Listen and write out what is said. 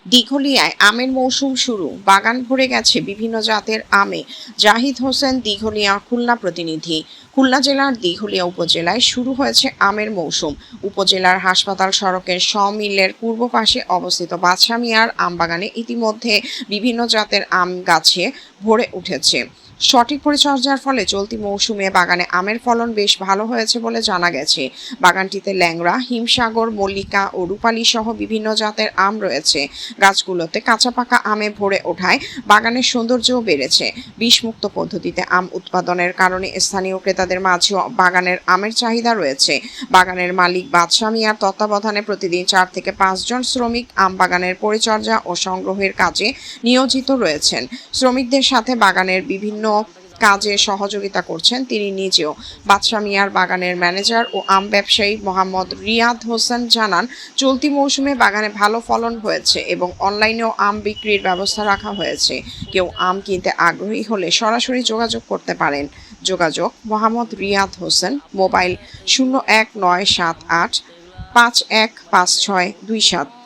দিঘলিয়ায় আমের মৌসুম শুরু, বাগান ভরে গেছে বিভিন্ন জাতের আমে। জাহিদ হোসেন, দিঘলিয়া খুলনা প্রতিনিধি। খুলনা জেলার দিঘলিয়া উপজেলায় শুরু হয়েছে আমের মৌসুম। উপজেলার হাসপাতাল সড়কের মিলের পূর্ব পাশে অবস্থিত বাদশা মিয়ার আমবাগানে ইতিমধ্যে বিভিন্ন জাতের আম গাছে ভরে উঠেছে। সঠিক পরিচর্যার ফলে চলতি মৌসুমে বাগানে আমের ফলন বেশ ভালো হয়েছে বলে জানা গেছে। বাগানটিতে ল্যাংড়া, হিমসাগর, মল্লিকা ও রূপালী সহ বিভিন্ন জাতের আম রয়েছে। গাছগুলোতে কাঁচা পাকা আমে ভরে ওঠায় বাগানের সৌন্দর্যও বেড়েছে। বিষমুক্ত পদ্ধতিতে আম উৎপাদনের কারণে স্থানীয় ক্রেতাদের মাঝেও বাগানের আমের চাহিদা রয়েছে। বাগানের মালিক বাদশা মিয়ার তত্ত্বাবধানে প্রতিদিন 4 থেকে 5 জন শ্রমিক আম বাগানের পরিচর্যা ও সংগ্রহের কাজে নিয়োজিত রয়েছেন। শ্রমিকদের সাথে বাগানের বিভিন্ন কাজে সহযোগিতা করছেন তিনি নিজেও। বাদশা মিয়ার বাগানের ম্যানেজার ও আম ব্যবসায়ী মোহাম্মদ রিয়াদ হোসেন জানান, চলতি মৌসুমে বাগানে ভালো ফলন হয়েছে এবং অনলাইনেও আম বিক্রির ব্যবস্থা রাখা হয়েছে। কেউ আম কিনতে আগ্রহী হলে সরাসরি যোগাযোগ করতে পারেন। যোগাযোগ মোহাম্মদ রিয়াদ হোসেন, মোবাইল 01978 515627।